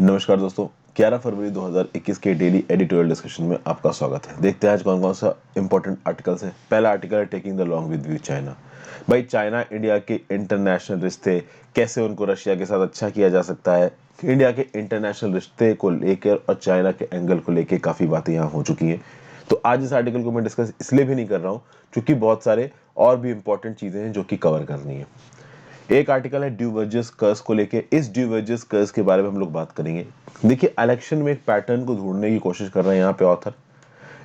नमस्कार दोस्तों, 11 फरवरी 2021 के डेली एडिटोरियल डिस्कशन में आपका स्वागत है। देखते हैं आज कौन कौन सा इंपॉर्टेंट आर्टिकल्स है। पहला आर्टिकल है taking the long with China. भाई, चाइना इंडिया के इंटरनेशनल रिश्ते कैसे उनको रशिया के साथ अच्छा किया जा सकता है, इंडिया के इंटरनेशनल रिश्ते को लेकर और चाइना के एंगल को लेकर काफ़ी बातें यहाँ हो चुकी हैं। तो आज इस आर्टिकल को मैं डिस्कस इसलिए भी नहीं कर रहा हूँ क्योंकि बहुत सारे और भी इंपॉर्टेंट चीज़ें हैं जो कि कवर करनी है। एक आर्टिकल है ड्यूवर्जेस कर्स को लेके। इस ड्यूवर्जेस कर्स के बारे में हम लोग बात करेंगे। देखिए, इलेक्शन में एक पैटर्न को ढूंढने की कोशिश कर रहे हैं यहाँ पे ऑथर।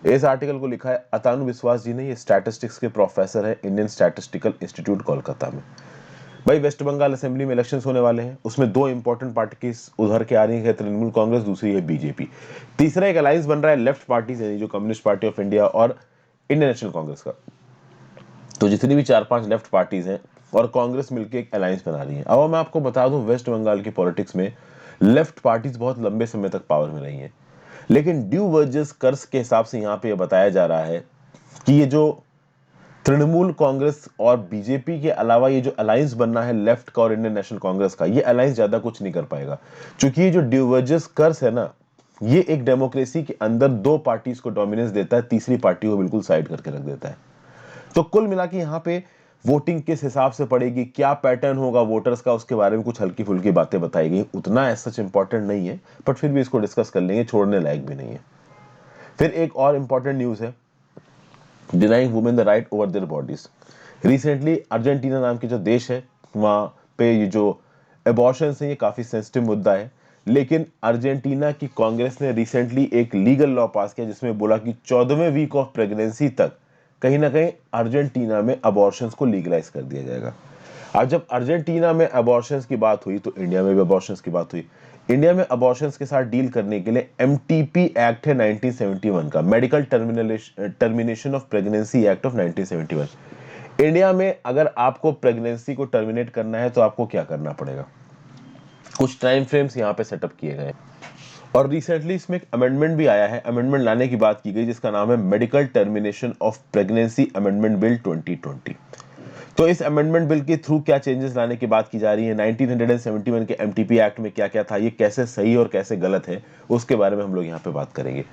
इस आर्टिकल को लिखा है अतानु विश्वास जी ने। ये स्टैटिस्टिक्स के प्रोफेसर है इंडियन स्टैटिस्टिकल इंस्टीट्यूट कोलकाता में। भाई, वेस्ट बंगाल असेंबली में इलेक्शंस होने वाले हैं। उसमें दो इंपॉर्टेंट पार्टी उधर के आ रही है, तृणमूल कांग्रेस, दूसरी है बीजेपी। तीसरा एक अलायंस बन रहा है लेफ्ट पार्टीज यानी जो कम्युनिस्ट पार्टी ऑफ इंडिया और इंडियन नेशनल कांग्रेस का। तो जितनी भी 4-5 लेफ्ट पार्टीज हैं और कांग्रेस मिलकर एक अलायंस बना रही है। अब मैं आपको बता दूं, वेस्ट बंगाल की पॉलिटिक्स में लेफ्ट पार्टीज बहुत लंबे समय तक पावर में रही हैं, लेकिन ड्यू वर्जेस कर्स के हिसाब से यहाँ पे बताया जा रहा है कि ये जो तृणमूल कांग्रेस और बीजेपी के अलावा ये जो अलायंस बनना है लेफ्ट का और इंडियन नेशनल कांग्रेस का, ये अलायंस ज्यादा कुछ नहीं कर पाएगा। क्योंकि ये जो ड्यूवर्जेस कर्स है ना, ये एक डेमोक्रेसी के अंदर दो पार्टीज को डोमिनेंस देता है, तीसरी पार्टी को बिल्कुल साइड करके रख देता है। तो कुल मिला के यहाँ पे वोटिंग किस हिसाब से पड़ेगी, क्या पैटर्न होगा वोटर्स का, उसके बारे में कुछ हल्की फुल्की बातें बताई गई। उतना ऐसा सच इंपॉर्टेंट नहीं है, बट फिर भी इसको डिस्कस कर लेंगे, छोड़ने लायक भी नहीं है। फिर एक और इंपॉर्टेंट न्यूज है, denying women the right over their bodies. Recently Argentina नाम के जो देश है, वहां पे ये जो एबॉर्शन है, ये काफी सेंसिटिव मुद्दा है। लेकिन अर्जेंटीना की कांग्रेस ने रिसेंटली एक लीगल लॉ पास किया जिसमें बोला कि 14वें वीक ऑफ प्रेगनेंसी तक कहीं ना कहीं अर्जेंटीना में अबॉर्शंस को लीगलाइज कर दिया जाएगा। अब जब अर्जेंटीना में अबॉर्शंस की बात हुई तो इंडिया में भी अबॉर्शंस की बात हुई। इंडिया में अबॉर्शंस के साथ डील करने के लिए एमटीपी एक्ट है 1971 का, medical termination of pregnancy act of 1971। India में अगर आपको प्रेगनेंसी को टर्मिनेट करना है तो आपको क्या करना पड़ेगा, कुछ टाइम फ्रेम्स यहाँ पे सेटअप किए गए। और रिसेंटली इसमें एक अमेंडमेंट भी आया है, अमेंडमेंट लाने की बात की गई जिसका नाम है medical termination of pregnancy amendment bill 2020। तो इस अमेंडमेंट बिल के थ्रू क्या चेंजेस लाने की बात की जा रही है, 1971 के एमटीपी एक्ट में क्या क्या था, ये कैसे सही और कैसे गलत है, उसके बारे में हम लोग यहाँ पे बात करेंगे।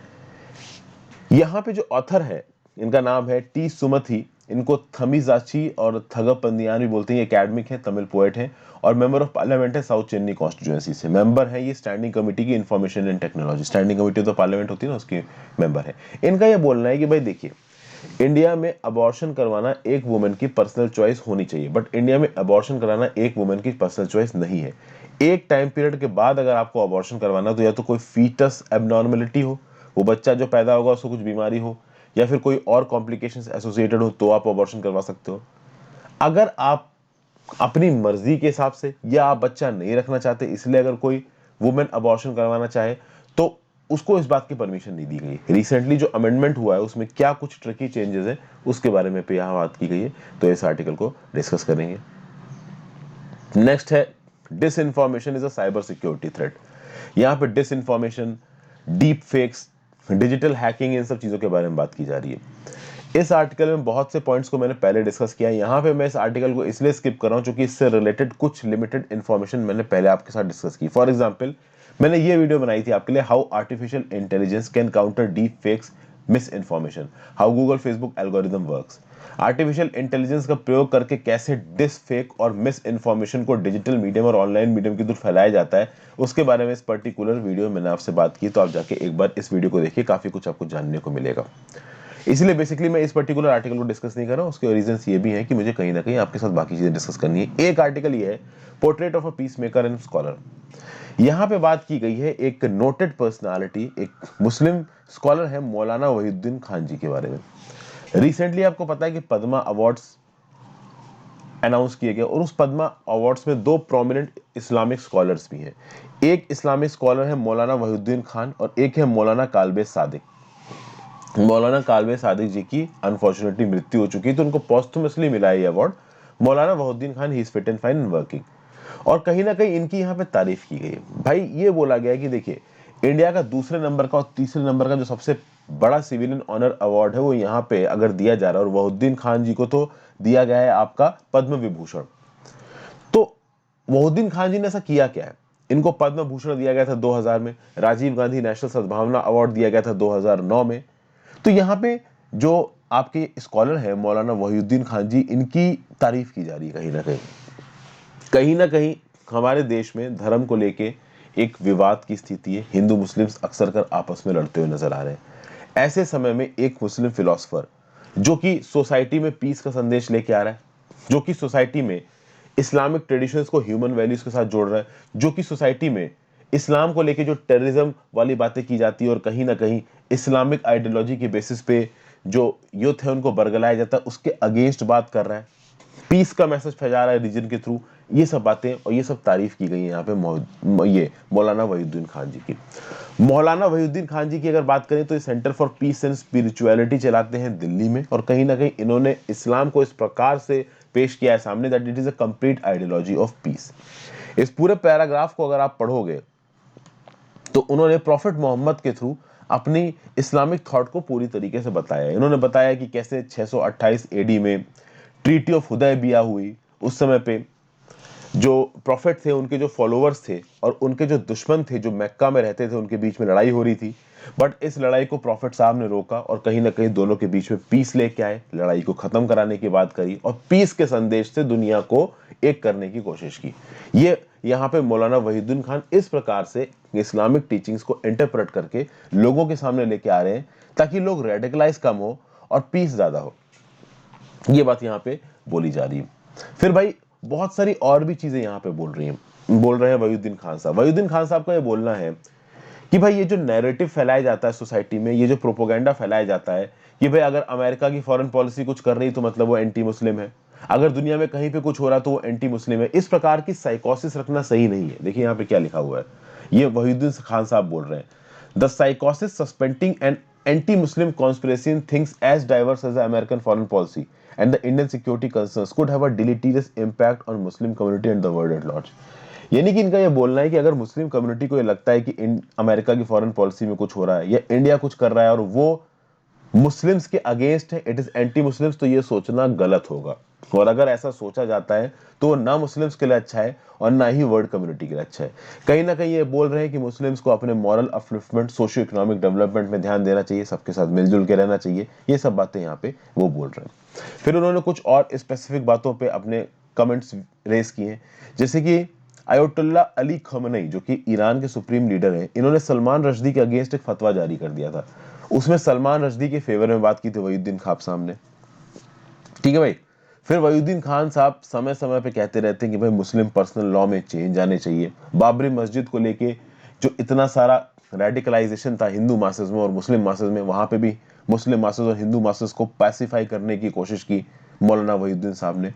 यहाँ पे जो ऑथर है, इनका नाम है टी सुमथी। इनको थमीजाची और थगपंदियान भी बोलते हैं। एकेडमिक है, तमिल पोएट है और मेंबर ऑफ पार्लियामेंट है साउथ चेन्नई कॉन्स्टिट्यूएंसी से। मेंबर है ये स्टैंडिंग कमेटी की information and technology, standing committee तो पार्लियामेंट होती है ना, उसकी मेंबर है। इनका यह बोलना है कि भाई देखिए, इंडिया में अबॉर्शन करवाना एक वुमेन की पर्सनल चॉइस होनी चाहिए, बट इंडिया में अबॉर्शन कराना एक वुमेन की पर्सनल चॉइस नहीं है। एक टाइम पीरियड के बाद अगर आपको अबॉर्शन करवाना तो या तो कोई फीटस एबनॉर्मेलिटी हो, वो बच्चा जो पैदा होगा उसको कुछ बीमारी हो, या फिर कोई और कॉम्प्लिकेशंस एसोसिएटेड हो, तो आप अबॉर्शन करवा सकते हो। अगर आप अपनी मर्जी के हिसाब से या आप बच्चा नहीं रखना चाहते इसलिए अगर कोई वुमेन अबॉर्शन करवाना चाहे तो उसको इस बात की परमिशन नहीं दी गई। रिसेंटली जो अमेंडमेंट हुआ है उसमें क्या कुछ ट्रिकी चेंजेस है उसके बारे में पे यहाँ बात की गई है, तो इस आर्टिकल को डिस्कस करेंगे। नेक्स्ट है disinformation is a cyber security threat. यहाँ पे disinformation, deep fakes, digital hacking, इन सब चीजों के बारे में बात की जा रही है। इस आर्टिकल में बहुत से पॉइंट्स को मैंने पहले डिस्कस किया है। यहाँ पे मैं इस आर्टिकल को इसलिए स्किप कर रहा हूँ क्योंकि इससे रिलेटेड कुछ लिमिटेड इंफॉर्मेशन मैंने पहले आपके साथ डिस्कस की। फॉर एग्जाम्पल, मैंने ये वीडियो बनाई थी आपके लिए, how artificial intelligence can counter deep fakes, miss information, how Google Facebook algorithm works. Artificial intelligence का प्रयोग करके कैसे डिस फेक और मिस इन्फॉर्मेशन को डिजिटल मीडियम और ऑनलाइन मीडियम के थ्रू फैलाया जाता है, उसके बारे में इस पर्टिकुलर वीडियो में मैंने आपसे बात की। तो आप जाके एक बार इस वीडियो को देखिए, काफी कुछ आपको जानने को मिलेगा। इसलिए बेसिकली मैं इस पर्टिकुलर आर्टिकल को डिस्कस नहीं कर रहा हूं। उसके रीजंस ये भी हैं कि मुझे कहीं ना कहीं आपके साथ बाकी चीजें डिस्कस करनी है। एक आर्टिकल ये है, portrait of a peace maker and scholar. यहां पे बात की गई है एक नोटेड पर्सनालिटी, एक मुस्लिम स्कॉलर है मौलाना वहीउद्दीन खान जी के बारे में। रिसेंटली आपको पता है कि पद्मा अवार्ड्स अनाउंस किए गए और उस पद्मा अवार्ड्स में दो प्रोमिनेंट इस्लामिक स्कॉलर्स भी हैं। एक इस्लामिक स्कॉलर है मौलाना वहीउद्दीन खान और एक है मौलाना कालबे सादिक। मौलाना कालबे सादिक जी की अनफॉर्चुनेटली मृत्यु हो चुकी है, तो उनको पोस्टुमसली मिला है ये award. Maulana Wahiduddin Khan, he is fit and fine and working. और कहीं ना कहीं इनकी यहाँ पे तारीफ की गई। भाई ये बोला गया कि देखिए, इंडिया का दूसरे नंबर का और तीसरे नंबर का जो सबसे बड़ा सिविलियन ऑनर अवार्ड है वो यहाँ पे अगर दिया जा रहा है, और वहीउद्दीन खान जी को तो दिया गया है आपका पद्म विभूषण। तो वहीउद्दीन खान जी ने ऐसा किया क्या है? इनको पद्म भूषण दिया गया था 2000 में, राजीव गांधी नेशनल सद्भावना अवार्ड दिया गया था 2009 में। तो यहाँ पे जो आपके स्कॉलर है मौलाना वहीउद्दीन खान जी, इनकी तारीफ की जा रही है कहीं ना कहीं। कहीं ना कहीं हमारे देश में धर्म को लेके एक विवाद की स्थिति है, हिंदू मुस्लिम्स अक्सर कर आपस में लड़ते हुए नजर आ रहे हैं। ऐसे समय में एक मुस्लिम फिलोसफर जो कि सोसाइटी में पीस का संदेश लेके आ रहा है, जो कि सोसाइटी में इस्लामिक ट्रेडिशंस को ह्यूमन वैल्यूज के साथ जोड़ रहा है, जो कि सोसाइटी में इस्लाम को लेके जो टेररिज्म वाली बातें की जाती है और कहीं ना कहीं इस्लामिक आइडियोलॉजी के बेसिस पे जो यूथ है उनको बरगलाया जाता है, उसके अगेंस्ट बात कर रहा है, पीस का मैसेज फैला रहा है रीजन के थ्रू। ये सब बातें और ये सब तारीफ की गई है यहाँ पे ये मौलाना वहीउद्दीन खान जी की। मौलाना वहीउद्दीन खान जी की अगर बात करें तो ये centre for piece and spirituality चलाते हैं दिल्ली में, और कहीं ना कहीं इन्होंने इस्लाम को इस प्रकार से पेश किया है सामने that it is a complete ideology of peace. इस पूरे पैराग्राफ को अगर आप पढ़ोगे तो उन्होंने प्रॉफिट मोहम्मद के थ्रू अपनी इस्लामिक थॉट को पूरी तरीके से बताया है। इन्होंने बताया कि कैसे 628 एडी में ट्रीटी ऑफ हुदैबिया हुई। उस समय पे जो प्रॉफिट थे, उनके जो फॉलोअर्स थे और उनके जो दुश्मन थे जो मक्का में रहते थे, उनके बीच में लड़ाई हो रही थी। बट इस लड़ाई को प्रॉफिट साहब ने रोका और कहीं ना कहीं दोनों के बीच में पीस लेके आए, लड़ाई को खत्म कराने की बात करी और पीस के संदेश से दुनिया को एक करने की कोशिश की। ये यहाँ पे मौलाना वहीउद्दीन खान इस प्रकार से इस्लामिक टीचिंग्स को इंटरप्रेट करके लोगों के सामने लेके आ रहे हैं ताकि लोग रेडिकलाइज कम हो और पीस ज्यादा हो। ये बात यहाँ पे बोली जा रही है। फिर भाई बहुत सारी और भी चीजें यहाँ पे बोल रहे हैं वहीउद्दीन खान साहब। वहीउद्दीन खान साहब का ये बोलना है कि भाई ये जो नैरेटिव फैलाया जाता है सोसाइटी में, ये जो प्रोपोगेंडा फैलाया जाता है कि भाई अगर अमेरिका की फॉरेन पॉलिसी कुछ कर रही तो मतलब वो एंटी मुस्लिम है, अगर दुनिया में कहीं पे कुछ हो रहा तो वो एंटी मुस्लिम है, इस प्रकार की साइकोसिस रखना सही नहीं है। देखिए यहाँ पे क्या लिखा हुआ है, ये वहीउद्दीन खान साहब बोल रहे हैं, द साइकोसिस suspending an anti-Muslim conspiracy in things as diverse as the American foreign policy and the Indian security concerns could have a deleterious impact on Muslim community and the world at large। यानी कि इनका ये बोलना है कि अगर Muslim community को ये लगता है कि अमेरिका की फॉरेन पॉलिसी में कुछ हो रहा है या इंडिया कुछ कर रहा है और वो मुस्लिम्स के अगेंस्ट है, इट इज एंटी मुस्लिम्स, तो ये सोचना गलत होगा। और अगर ऐसा सोचा जाता है तो वो ना मुस्लिम्स के लिए अच्छा है और ना ही वर्ल्ड कम्युनिटी के लिए अच्छा है। कहीं ना कहीं ये बोल रहे हैं कि मुस्लिम्स को अपने moral upliftment, socio economic development में ध्यान देना चाहिए, सबके साथ मिलजुल के रहना चाहिए। ये सब बातें यहाँ पे वो बोल रहे हैं। फिर उन्होंने कुछ और स्पेसिफिक बातों पे अपने कमेंट्स रेस किए, जैसे कि आयतुल्ला अली खमेनी जो कि ईरान के सुप्रीम लीडर हैं, इन्होंने सलमान रश्दी के अगेंस्ट एक फतवा जारी कर दिया था। उसमें सलमान रश्दी के फेवर में बात की थी वहीउद्दीन खान साहब ने। ठीक है भाई। फिर वहीउद्दीन खान साहब समय समय पे कहते रहते हैं कि भाई मुस्लिम पर्सनल लॉ में चेंज आने चाहिए। बाबरी मस्जिद को लेके जो इतना सारा रेडिकलाइजेशन था हिंदू मासेस में और मुस्लिम मासेस में, वहां पे भी मुस्लिम मासेस और हिंदू मासेस को पैसिफाई करने की कोशिश की मौलाना वहीउद्दीन साहब ने।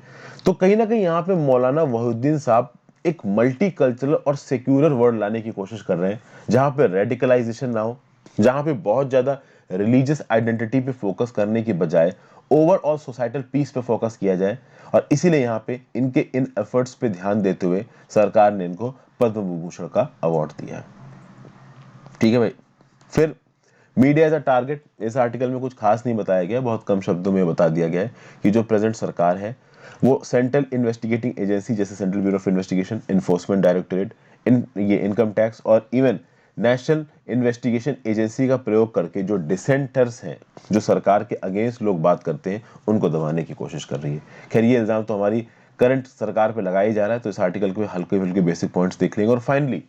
तो कहीं ना कहीं यहाँ पे मौलाना वहीउद्दीन साहब एक मल्टी कल्चरल और सेक्युलर वर्ल्ड लाने की कोशिश कर रहे हैं, जहां पे रेडिकलाइजेशन ना हो, जहां पे बहुत ज्यादा रिलीजियस आइडेंटिटी पे फोकस करने की बजाय ओवरऑल सोसाइटल पीस पे फोकस किया जाए। और इसीलिए यहाँ पे इनके इन एफर्ट्स पे ध्यान देते हुए सरकार ने इनको पद्म विभूषण का अवार्ड दिया है। ठीक है भाई। फिर मीडिया एज अ टारगेट, इस आर्टिकल में कुछ खास नहीं बताया गया, बहुत कम शब्दों में बता दिया गया है कि जो प्रेजेंट सरकार है वो सेंट्रल इन्वेस्टिगेटिंग एजेंसी जैसे central bureau of investigation, enforcement directorate, ये इनकम टैक्स और इवन नेशनल इन्वेस्टिगेशन एजेंसी का प्रयोग करके जो डिसेंटर्स हैं, जो सरकार के अगेंस्ट लोग बात करते हैं, उनको दबाने की कोशिश कर रही है। खैर ये इल्जाम तो हमारी करंट सरकार पे लगाया जा रहा है, तो इस आर्टिकल के हल्के फुल्के बेसिक पॉइंट्स देख लेंगे। और फाइनली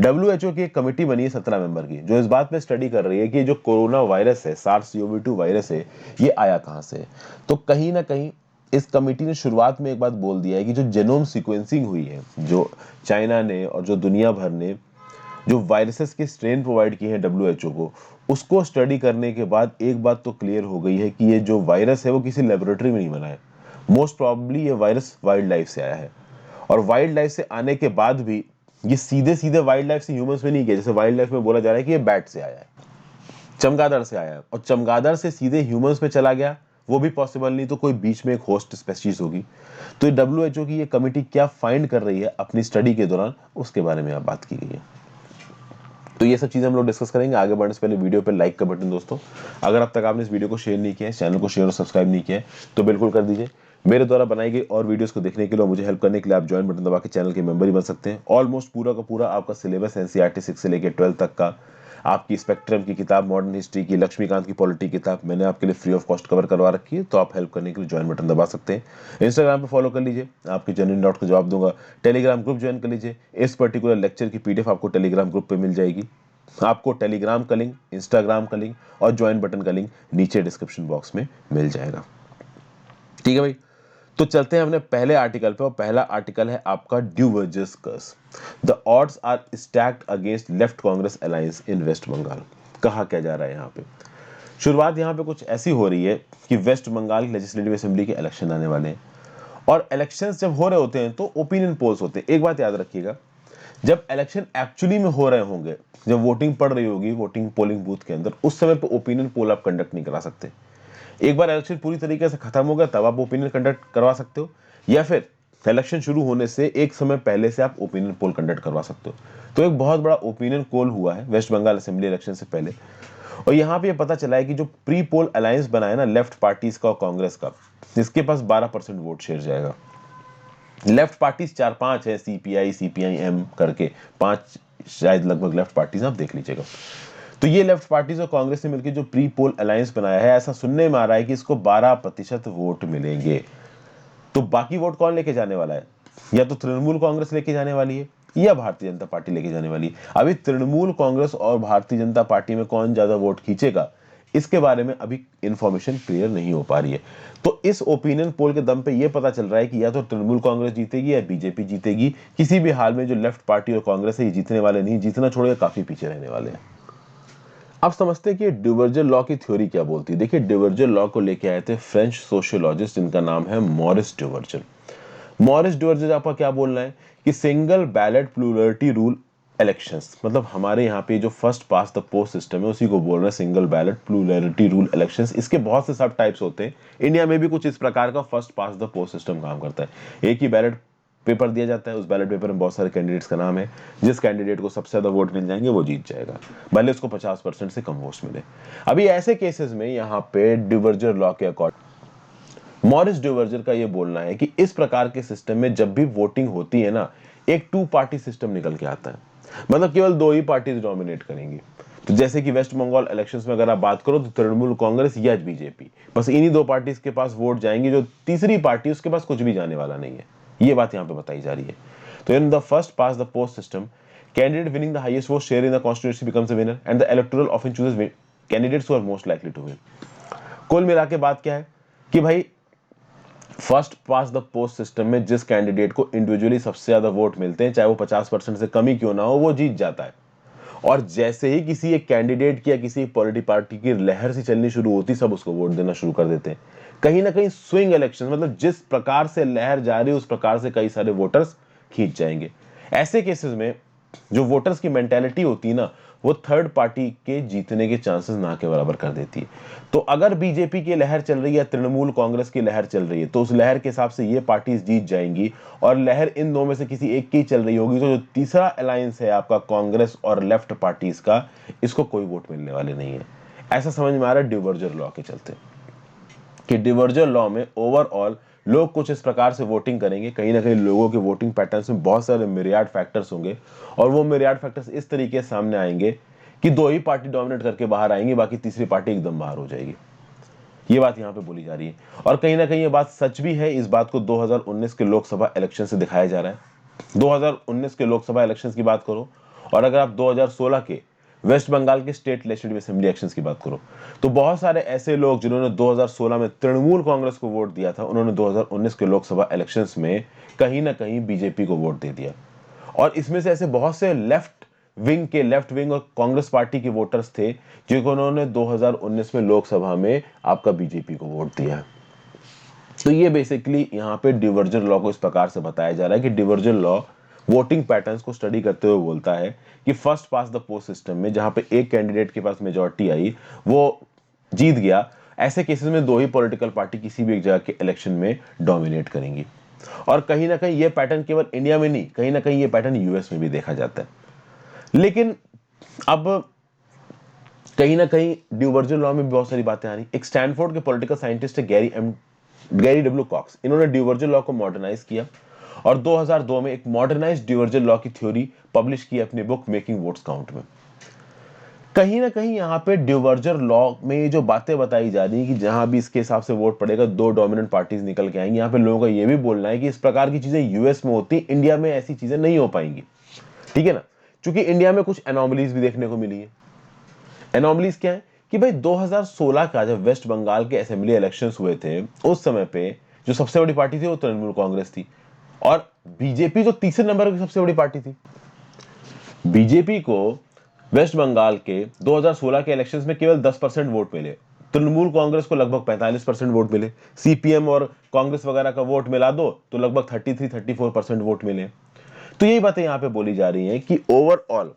WHO की एक कमेटी बनी है 17 मेंबर की, जो इस बात पे स्टडी कर रही है कि जो कोरोना वायरस है, SARS-CoV-2 वायरस है, ये आया कहां से। तो कहीं ना कहीं इस कमेटी ने शुरुआत में एक बात बोल दिया है कि जो जेनोम सीक्वेंसिंग हुई है, जो चाइना ने और जो दुनिया भर ने जो वायरसेस के स्ट्रेन प्रोवाइड किए हैं WHO को, उसको स्टडी करने के बाद एक बात तो क्लियर हो गई है कि ये जो वायरस है वो किसी लेबोरेटरी में नहीं बना है। मोस्ट प्रॉब्ली ये वायरस वाइल्ड लाइफ से आया है, और वाइल्ड लाइफ से आने के बाद भी ये सीधे सीधे वाइल्ड लाइफ से ह्यूमंस में नहीं गया। जैसे वाइल्ड लाइफ में बोला जा रहा है कि ये बैट से आया है, चमगादड़ से आया है, और चमगादड़ से सीधे ह्यूमंस में चला गया, वो भी पॉसिबल नहीं, तो कोई बीच में एक होस्ट स्पेसीज होगी। तो ये WHO की ये कमेटी क्या फाइंड कर रही है अपनी स्टडी के दौरान, उसके बारे में अब बात की गई है। तो ये सब चीज़ें हम लोग डिस्कस करेंगे। आगे बढ़ने से पहले वीडियो पे लाइक का बटन दोस्तों, अगर अब तक आपने इस वीडियो को शेयर नहीं किया है, चैनल को शेयर और सब्सक्राइब नहीं किया है तो बिल्कुल कर दीजिए। मेरे द्वारा बनाई गई और वीडियोस को देखने के लिए और मुझे हेल्प करने के लिए आप ज्वाइन बटन दबा के चैनल के मेंबर ही बन सकते हैं। ऑलमोस्ट पूरा का पूरा आपका सिलेबस एनसीईआरटी 6 से लेकर 12 तक का, आपकी स्पेक्ट्रम की किताब, मॉडर्न हिस्ट्री की, लक्ष्मीकांत की पॉलिटी किताब मैंने आपके लिए फ्री ऑफ कॉस्ट कवर करवा रखी है, तो आप हेल्प करने के लिए ज्वाइन बटन दबा सकते हैं। इंस्टाग्राम पे फॉलो कर लीजिए, आपके जेन्युइन डाउट का जवाब दूंगा। टेलीग्राम ग्रुप ज्वाइन कर लीजिए, इस पर्टिकुलर लेक्चर की पीडीएफ आपको टेलीग्राम ग्रुप पे मिल जाएगी। आपको टेलीग्राम का लिंक, इंस्टाग्राम का लिंक और ज्वाइन बटन का लिंक नीचे डिस्क्रिप्शन बॉक्स में मिल जाएगा। ठीक है भाई, तो चलते हैं अपने पहले आर्टिकल पे, और पहला आर्टिकल है आपका Duverger's curse, the odds are stacked against left Congress alliance in West Bengal. कहा क्या जा रहा है यहाँ पे, शुरुआत यहाँ पे कुछ ऐसी हो रही है कि वेस्ट बंगाल लेजिस्लेटिव असेंबली के इलेक्शन आने वाले हैं, और इलेक्शंस जब हो रहे होते हैं तो ओपिनियन पोल्स होते हैं। एक बात याद रखिएगा, जब इलेक्शन एक्चुअली में हो रहे होंगे, जब वोटिंग पड़ रही होगी वोटिंग पोलिंग बूथ के अंदर, उस समय पे ओपिनियन पोल आप कंडक्ट नहीं करा सकते। एक बार इलेक्शन पूरी तरीके से खत्म हो गया तब आप ओपिनियन कंडक्ट करवा सकते हो, या फिर इलेक्शन शुरू होने से एक समय पहले से आप ओपिनियन पोल कंडक्ट करवा सकते हो। तो एक बहुत बड़ा ओपिनियन पोल हुआ है वेस्ट बंगाल असेंबली इलेक्शन से पहले, और यहाँ पे ये पता चला है कि जो प्री पोल अलायंस बना है ना लेफ्ट पार्टीज का और कांग्रेस का, इसके पास 12% वोट शेयर जाएगा। लेफ्ट पार्टीज 4-5 है, सीपीआई, सीपीआई-एम करके 5 शायद लगभग लेफ्ट पार्टीज, आप देख लीजिएगा। तो ये लेफ्ट पार्टीज और कांग्रेस ने मिलकर जो प्री पोल अलायंस बनाया है, ऐसा सुनने में आ रहा है कि इसको 12% वोट मिलेंगे। तो बाकी वोट कौन लेके जाने वाला है, या तो तृणमूल कांग्रेस लेके जाने वाली है या भारतीय जनता पार्टी लेके जाने वाली है। अभी तृणमूल कांग्रेस और भारतीय जनता पार्टी में कौन ज्यादा वोट खींचेगा, इसके बारे में अभी इंफॉर्मेशन क्लियर नहीं हो पा रही है। तो इस ओपिनियन पोल के दम पे यह पता चल रहा है कि या तो तृणमूल कांग्रेस जीतेगी या बीजेपी जीतेगी। किसी भी हाल में जो लेफ्ट पार्टी और कांग्रेस है ये जीतने वाले नहीं, जीतना छोड़कर काफी पीछे रहने वाले हैं। अब समझते हैं कि डिवर्जर लॉ की थ्योरी क्या बोलती है। देखिए, डिवर्जर लॉ को लेके आए थे फ्रेंच सोशियोलॉजिस्ट जिनका नाम है मॉरिस डिवर्जर। मॉरिस डिवर्जर आपका क्या बोलना है कि single ballot plurality rule elections, मतलब हमारे यहाँ पे जो first past the post system है उसी को बोल रहे हैं single ballot plurality rule elections. इसके बहुत से सब टाइप्स होते हैं, इंडिया में भी कुछ इस प्रकार का first past the post system काम करता है। एक ही बैलेट पेपर दिया जाता है, उस बैलेट पेपर में बहुत सारे कैंडिडेट्स का नाम है, जिस कैंडिडेट को सबसे ज्यादा वोट मिल जाएंगे वो जीत जाएगा, भले उसको 50% से कम वोट्स मिले। अभी ऐसे केसेस में यहाँ पे डिवर्जर लॉ के अकॉर्डिंग मॉरिस डिवर्जर का ये बोलना है कि इस प्रकार के सिस्टम में जब भी वोटिंग होती है ना, एक 2 पार्टी सिस्टम निकल के आता है, मतलब केवल 2 ही पार्टीज डोमिनेट करेंगी। तो जैसे कि वेस्ट बंगाल इलेक्शंस में अगर आप बात करो तो तृणमूल कांग्रेस या बीजेपी, बस इन्हीं 2 पार्टीज के पास वोट जाएंगे, जो तीसरी पार्टी उसके पास कुछ भी जाने वाला नहीं है। ये बात यहाँ पे बताई जा रही है। तो in the first past the post system, candidate winning the highest vote share in the constituency becomes the winner and the electoral office chooses candidates who are most likely to win. कुल मिला के बात क्या है कि भाई first past the post system में जिस कैंडिडेट को इंडिविजुअली सबसे ज्यादा वोट मिलते हैं, चाहे वो 50% से कम ही क्यों ना हो, वो जीत जाता है। और जैसे ही किसी एक कैंडिडेट की या किसी पॉलिटिकल पार्टी की लहर सी चलनी शुरू होती, सब उसको वोट देना शुरू कर देते हैं। कहीं ना कहीं स्विंग इलेक्शन, मतलब जिस प्रकार से लहर जा रही है उस प्रकार से कई सारे वोटर्स खींच जाएंगे। ऐसे केसेस में जो वोटर्स की मेंटेलिटी होती है ना, वो थर्ड पार्टी के जीतने के चांसेस ना के बराबर कर देती है। तो अगर बीजेपी की लहर चल रही है, तृणमूल कांग्रेस की लहर चल रही है, तो उस लहर के हिसाब से ये पार्टीज जीत जाएंगी, और लहर इन दो में से किसी एक की चल रही होगी, तो जो तीसरा अलायंस है आपका कांग्रेस और लेफ्ट पार्टीज का, इसको कोई वोट मिलने वाले नहीं है। ऐसा समझ में आ रहा है डिवर्जर लॉ के चलते, कि डिवर्जर लॉ में ओवरऑल लोग कुछ इस प्रकार से वोटिंग करेंगे। कहीं ना कहीं लोगों के वोटिंग पैटर्न्स में बहुत सारे मिरियाड फैक्टर्स होंगे, और वो मिरियाड फैक्टर्स इस तरीके से सामने आएंगे कि 2 ही पार्टी डोमिनेट करके बाहर आएंगी, बाकी तीसरी पार्टी एकदम बाहर हो जाएगी। ये बात यहाँ पे बोली जा रही है, और कहीं ना कहीं ये बात सच भी है। इस बात को 2019 के लोकसभा इलेक्शन से दिखाया जा रहा है। 2019 के लोकसभा इलेक्शंस की बात करो, और अगर आप 2016 के वेस्ट बंगाल के स्टेट लेजिस्लेटिव असेंबली इलेक्शंस की बात करो, तो बहुत सारे ऐसे लोग जिन्होंने 2016 में तृणमूल कांग्रेस को वोट दिया था, उन्होंने 2019 के लोकसभा इलेक्शंस में कहीं ना कहीं बीजेपी को वोट दे दिया। और इसमें से ऐसे बहुत से लेफ्ट विंग और कांग्रेस पार्टी के वोटर्स थे जिन्होंने 2019 में लोकसभा में आपका बीजेपी को वोट दिया। तो ये बेसिकली यहाँ पे डिवर्जन लॉ को इस प्रकार से बताया जा रहा है कि डिवर्जन लॉ वोटिंग पैटर्न्स को स्टडी करते हुए बोलता है कि first past the post system में जहां पे एक कैंडिडेट के पास मेजॉरिटी आई, वो जीत गया, ऐसे केसेस में 2 ही पॉलिटिकल पार्टी किसी भी एक जगह के इलेक्शन में डोमिनेट करेंगी। और कहीं ना कहीं ये पैटर्न केवल इंडिया में नहीं, कहीं ना कहीं ये पैटर्न यूएस में भी देखा जाता है। लेकिन अब कहीं ना कहीं ड्यूवर्जन लॉ में भी बहुत सारी बातें आ रही। एक स्टैनफोर्ड के पॉलिटिकल साइंटिस्ट है गैरी डब्ल्यू कॉक्स, इन्होंने ड्यूवर्जन लॉ को मॉडर्नाइज किया और 2002 में एक मॉडर्नाइज्ड ड्यूवर्जन लॉ की थ्योरी पब्लिश की अपनी बुक मेकिंग वोट्स काउंट में। कहीं ना कहीं यहाँ पे ड्यूवर्जर लॉ में जो बातें बताई जा रही है कि जहां भी इसके हिसाब से वोट पड़ेगा दो डोमिनेंट पार्टीज निकल के आएंगी, यहाँ पे लोगों का ये भी बोलना है कि इस प्रकार की चीजें यूएस में होती, इंडिया में ऐसी चीजें नहीं हो पाएंगी, ठीक है ना। क्योंकि इंडिया में कुछ एनॉमलीज भी देखने को मिली है। एनॉमलीज क्या है कि भाई 2016 का जब वेस्ट बंगाल के असेंबली इलेक्शंस हुए थे, उस समय पे जो सबसे बड़ी पार्टी थी वो तृणमूल कांग्रेस थी और बीजेपी जो तीसरे नंबर की सबसे बड़ी पार्टी थी। बीजेपी को वेस्ट बंगाल के 2016 के इलेक्शंस में केवल 10% वोट मिले, तृणमूल कांग्रेस को लगभग 45% वोट मिले, सीपीएम और कांग्रेस वगैरह का वोट मिला दो तो लगभग 33-34% वोट मिले। तो यही बातें यहां पे बोली जा रही हैं कि ओवरऑल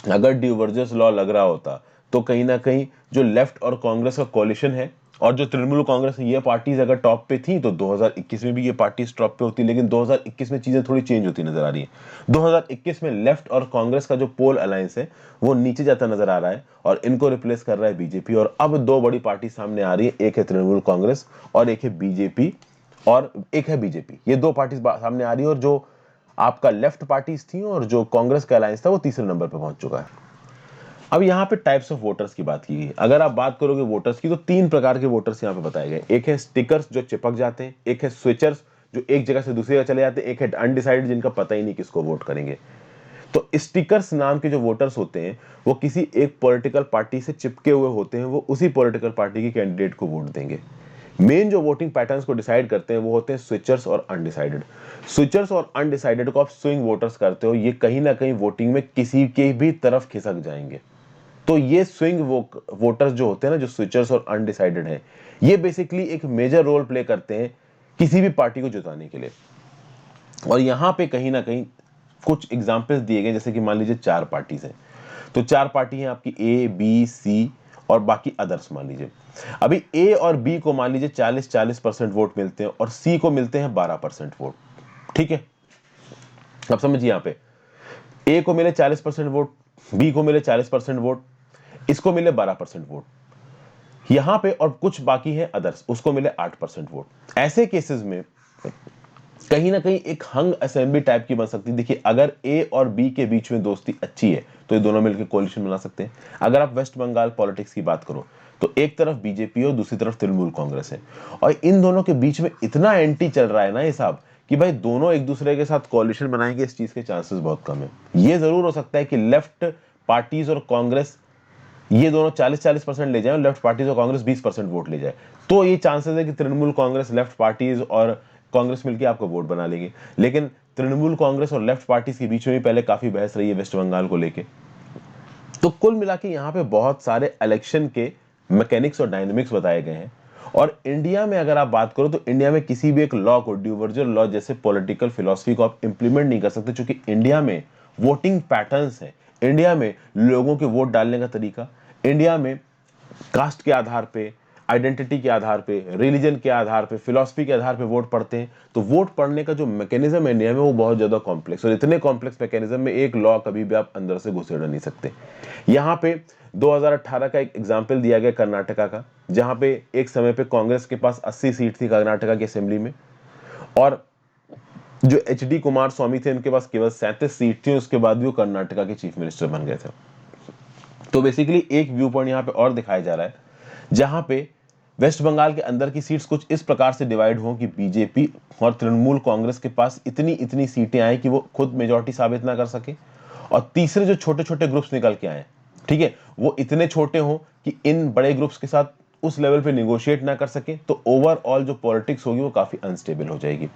अगर डिवर्जेंस लॉ लग रहा होता तो कहीं ना कहीं जो लेफ्ट और कांग्रेस का कोलिशन है और जो तृणमूल कांग्रेस ये पार्टीज अगर टॉप पे थी तो 2021 में भी ये पार्टीज टॉप पे होती, लेकिन 2021 में चीजें थोड़ी चेंज होती नजर आ रही है। 2021 में लेफ्ट और कांग्रेस का जो पोल अलायंस है वो नीचे जाता नजर आ रहा है और इनको रिप्लेस कर रहा है बीजेपी। और अब दो बड़ी पार्टी सामने आ रही है, एक है तृणमूल कांग्रेस और एक है बीजेपी, और एक है बीजेपी। ये दो पार्टी सामने आ रही है और जो आपका लेफ्ट पार्टीज थी और जो कांग्रेस का अलायंस था वो तीसरे नंबर पर पहुंच चुका है। अब यहाँ पे टाइप्स ऑफ वोटर्स की बात की गई। अगर आप बात करोगे वोटर्स की तो तीन प्रकार के वोटर्स यहाँ पे बताए गए। एक है स्टिकर्स जो चिपक जाते हैं, एक है स्विचर्स जो एक जगह से दूसरी जगह चले जाते हैं, एक है अनडिसाइडेड जिनका पता ही नहीं किसको वोट करेंगे। तो स्टिकर्स नाम के जो वोटर्स होते हैं वो किसी एक पॉलिटिकल पार्टी से चिपके हुए होते हैं, वो उसी पॉलिटिकल पार्टी के कैंडिडेट को वोट देंगे। मेन जो वोटिंग पैटर्न्स को डिसाइड करते हैं वो होते हैं स्विचर्स और अनडिसाइडेड। स्विचर्स और अनडिसाइडेड को आप स्विंग वोटर्स करते हो, ये कहीं ना कहीं वोटिंग में किसी के भी तरफ खिसक जाएंगे। तो ये स्विंग वोटर्स जो होते हैं ना, जो स्विचर्स और अनडिसाइडेड हैं, ये बेसिकली एक मेजर रोल प्ले करते हैं किसी भी पार्टी को जिताने के लिए। और यहां पे कहीं ना कहीं कुछ एग्जांपल्स दिए गए, जैसे कि मान लीजिए चार पार्टीज हैं, तो चार पार्टी हैं आपकी ए बी सी और बाकी अदर्स मान लीजिए। अभी ए और बी को मान लीजिए 40-40% वोट मिलते हैं और सी को मिलते हैं 12% वोट, ठीक है। अब समझिए यहाँ पे ए को मिले 40% वोट, बी को मिले 40% वोट, इसको मिले 12% वोट यहां पे, और कुछ बाकी है अदर्स, उसको मिले 8% वोट। ऐसे केसेस में कहीं ना कहीं एक हंग असेंबली टाइप की बन सकती है। देखिए अगर ए और बी के बीच में दोस्ती अच्छी है तो ये दोनों मिलकर कोalition बना सकते हैं। अगर आप वेस्ट बंगाल पॉलिटिक्स की बात करो तो एक तरफ बीजेपी और दूसरी तरफ तृणमूल कांग्रेस है, और इन दोनों के बीच में इतना एंटी चल रहा है ना हिसाब कि भाई दोनों एक दूसरे के साथ कोalition बनाएंगे, इस चीज के चांसेस बहुत कम है। ये जरूर हो सकता है कि लेफ्ट पार्टीज और कांग्रेस ये दोनों 40-40% ले जाए और लेफ्ट पार्टीज और कांग्रेस 20% वोट ले जाए, तो ये चांसेस है कि तृणमूल कांग्रेस लेफ्ट पार्टीज और कांग्रेस मिलकर आपको वोट बना लेंगे। लेकिन तृणमूल कांग्रेस और लेफ्ट पार्टीज के बीच में भी पहले काफी बहस रही है वेस्ट बंगाल को लेके। तो कुल मिला के यहाँ पे बहुत सारे इलेक्शन के मैकेनिक्स और डायनेमिक्स बताए गए हैं। और इंडिया में अगर आप बात करो तो इंडिया में किसी भी एक लॉ को, ड्यूवर्जन लॉ जैसे पॉलिटिकल फिलॉसफी को आप इंप्लीमेंट नहीं कर सकते, क्योंकि इंडिया में वोटिंग पैटर्न्स है, इंडिया में लोगों के वोट डालने का तरीका, इंडिया में कास्ट के आधार पे, आइडेंटिटी के आधार पे, रिलीजन के आधार पे, फिलॉसफी के आधार पे वोट पड़ते हैं। तो वोट पड़ने का जो मैकेनिज्म है इंडिया में वो बहुत ज्यादा कॉम्प्लेक्स, और इतने कॉम्प्लेक्स मैकेनिज्म में एक लॉ कभी भी आप अंदर से घुसेड़ नहीं सकते। यहाँ पे 2018 का एक एग्जाम्पल दिया गया कर्नाटका का, जहां पे एक समय पे कांग्रेस के पास 80 सीट थी कर्नाटका की असेंबली में, और जो एचडी कुमार स्वामी थे उनके पास केवल 37 सीट थी, उसके बाद भी वो कर्नाटका के चीफ मिनिस्टर बन गए थे। तो बेसिकली एक व्यू पॉइंट यहाँ पे और दिखाया जा रहा है, जहां पे वेस्ट बंगाल के अंदर की सीट्स कुछ इस प्रकार से डिवाइड हो कि बीजेपी और तृणमूल कांग्रेस के पास इतनी इतनी सीटें आए कि वो खुद मेजॉरिटी साबित ना कर सके, और तीसरे जो छोटे छोटे ग्रुप्स निकल के आए, ठीक है, वो इतने छोटे हों कि इन बड़े ग्रुप्स के साथ उस लेवल पे निगोशिएट ना कर सके, तो ओवरऑल जो पॉलिटिक्स होगी वो काफी अनस्टेबल हो जाएगी।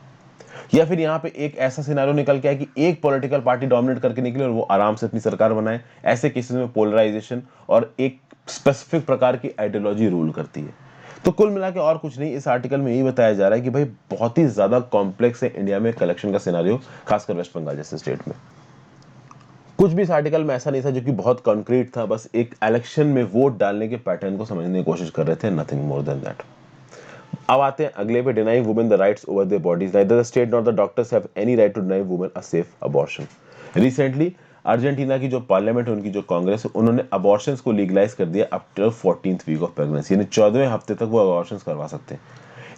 या फिर यहाँ पे एक ऐसा सिनारियो निकल के आए कि एक पॉलिटिकल पार्टी डोमिनेट करके निकले और वो आराम से अपनी सरकार बनाए। ऐसे केसेस में पोलराइजेशन और एक स्पेसिफिक प्रकार की आइडियोलॉजी रूल करती है। तो कुल मिला के और कुछ नहीं, इस आर्टिकल में यही बताया जा रहा है कि भाई बहुत ही ज्यादा कॉम्प्लेक्स है इंडिया में कलेक्शन का सिनारियो, खासकर वेस्ट बंगाल जैसे स्टेट में। कुछ भी इस आर्टिकल में ऐसा नहीं था जो कि बहुत कॉन्क्रीट था, बस एक इलेक्शन में वोट डालने के पैटर्न को समझने की कोशिश कर रहे थे, नथिंग मोर देन दैट। अब आते हैं अगले पे, denying women the rights over their bodies, neither the state nor the doctors have any right to deny women a safe abortion. Recently Argentina की जो पार्लियामेंट है, उनकी जो कांग्रेस है, उन्होंने अबॉर्शंस को लीगलाइज कर दिया after 14th week of pregnancy, यानी 14वें हफ्ते तक वो अबॉर्शंस करवा सकते हैं।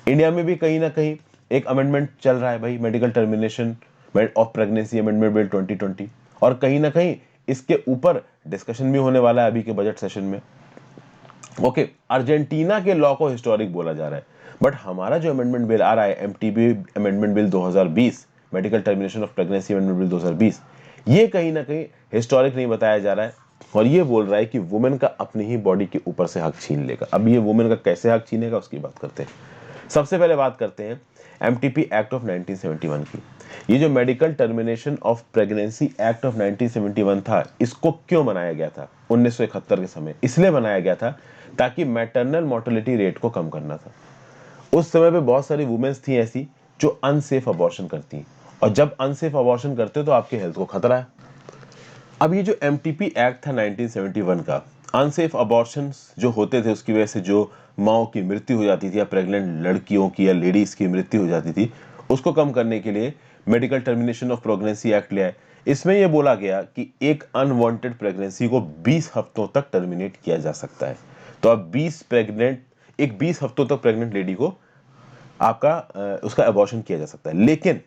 इंडिया में भी कहीं ना कहीं एक अमेंडमेंट चल रहा है भाई, medical termination of pregnancy amendment bill 2020, और कहीं ना कहीं इसके ऊपर डिस्कशन भी होने वाला है अभी के बजट सेशन में। ओके, अर्जेंटीना के लॉ को हिस्टोरिक बोला जा रहा है, बट हमारा जो अमेंडमेंट बिल आ रहा है, MTB amendment bill 2020, medical termination of pregnancy amendment bill 2020, ये कहीं ना कहीं हिस्टोरिक नहीं बताया जा रहा है, और ये बोल रहा है कि वुमेन का अपनी ही बॉडी के ऊपर से हक छीन लेगा। अब ये वुमेन का कैसे हक छीनेगा उसकी बात करते हैं। सबसे पहले बात करते हैं एमटीपी एक्ट ऑफ 1971 की। ये जो medical termination of pregnancy act of 1971 था, इसको क्यों बनाया गया था 1971 के समय? इसलिए बनाया गया था ताकि मैटरनल मोर्टेलिटी रेट को कम करना था। उस समय पे बहुत सारी वुमेन्स थी ऐसी जो अनसेफ अबॉर्शन करती हैं, और जब अनसेफ अबॉर्शन करते हो तो आपके हेल्थ को खतरा है। अब ये जो एमटीपी एक्ट था 1971 का, अनसेफ अबॉर्शंस जो होते थे उसकी वजह से जो माओ की मृत्यु हो जाती थी, या प्रेग्नेंट लड़कियों की या लेडीज की मृत्यु हो जाती थी, उसको कम करने के लिए medical termination of pregnancy act लिया है। इसमें यह बोला गया कि एक अनवांटेड प्रेगनेंसी को 20 हफ्तों तक टर्मिनेट किया जा सकता है। तो अब 20 हफ्तों तक प्रेग्नेंट लेडी को आपका उसका अबॉर्शन किया जा सकता है। लेकिन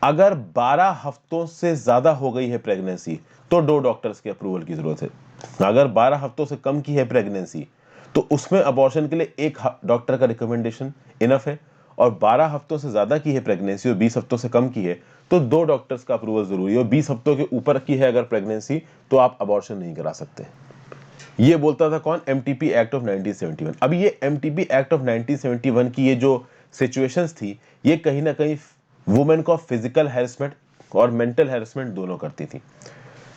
अगर 12 हफ्तों से ज्यादा हो गई है प्रेगनेंसी, तो 2 डॉक्टर्स के अप्रूवल की जरूरत है। अगर 12 हफ्तों से कम की है प्रेगनेंसी, तो उसमें अबॉर्शन के लिए एक डॉक्टर का रिकमेंडेशन इनफ है, और 12 हफ्तों से ज्यादा की है प्रेगनेंसी और 20 हफ्तों से कम की है, तो 2 डॉक्टर्स का अप्रूवल जरूरी है, और 20 हफ्तों के ऊपर की है अगर प्रेगनेंसी, तो आप अबॉर्शन नहीं करा सकते। ये बोलता था कौन? MTP act of 1971। अब ये एमटीपी एक्ट ऑफ 1971 की ये जो सिचुएशंस थी, ये कहीं ना कहीं वुमेन को फिजिकल हैरेसमेंट और मेंटल हैरेसमेंट दोनों करती थी।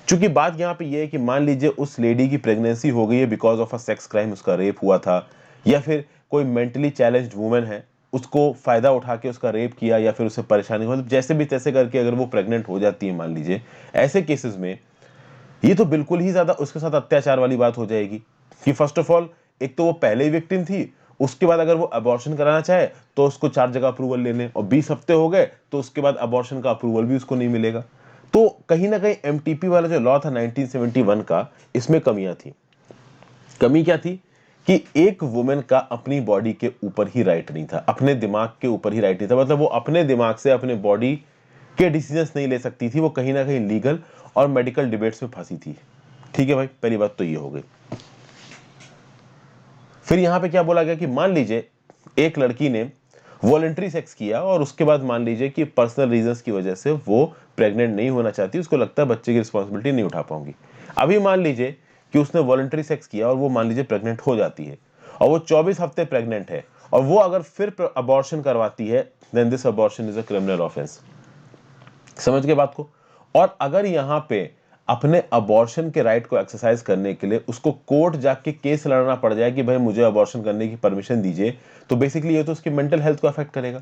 क्योंकि बात यहाँ पे ये है कि मान लीजिए उस लेडी की प्रेगनेंसी हो गई है because of a sex crime, उसका रेप हुआ था, या फिर कोई मेंटली चैलेंज्ड वुमेन है, उसको फायदा उठा के उसका रेप किया, या फिर उससे परेशानी, मतलब जैसे भी तैसे करके अगर वो प्रेग्नेंट हो जाती है मान लीजिए, ऐसे केसेस में ये तो बिल्कुल ही ज्यादा उसके साथ अत्याचार वाली बात हो जाएगी कि फर्स्ट ऑफ ऑल एक तो वो पहले ही विक्टिम थी, उसके बाद अगर वो अबॉर्शन कराना चाहे तो उसको 4 जगह अप्रूवल लेने, और 20 हफ्ते हो गए तो उसके बाद अबॉर्शन का अप्रूवल भी उसको नहीं मिलेगा। तो कहीं ना कहीं एमटीपी वाला जो लॉ था 1971 का, इसमें कमियां थी। कमी क्या थी कि एक वुमेन का अपनी बॉडी के ऊपर ही राइट नहीं था, अपने दिमाग के ऊपर ही राइट नहीं था, मतलब वो अपने दिमाग से अपने बॉडी के डिसीजंस नहीं ले सकती थी, वो कहीं ना कहीं लीगल और मेडिकल डिबेट्स में फंसी थी। ठीक है भाई, पहली बात तो ये हो गई। फिर यहां पे क्या बोला गया कि मान लीजिए एक लड़की ने वॉलंटरी सेक्स किया, और उसके बाद मान लीजिए कि पर्सनल रीजंस की वजह से वो प्रेग्नेंट नहीं होना चाहती, उसको लगता है बच्चे की रिस्पॉन्सिबिलिटी नहीं उठा पाऊंगी। अभी मान लीजिए कि उसने वॉलंटरी सेक्स किया और वो मान लीजिए प्रेग्नेंट हो जाती है, और वो 24 हफ्ते प्रेग्नेंट है, और वो अगर फिर अबॉर्शन करवाती है, then this abortion is a criminal offence. समझ गए बात को? और अगर यहां पे अपने अबॉर्शन के राइट को एक्सरसाइज करने के लिए उसको कोर्ट जाके केस लड़ना पड़ जाए कि भाई मुझे अबॉर्शन करने की परमिशन दीजिए, तो बेसिकली ये तो उसकी मेंटल हेल्थ को अफेक्ट करेगा।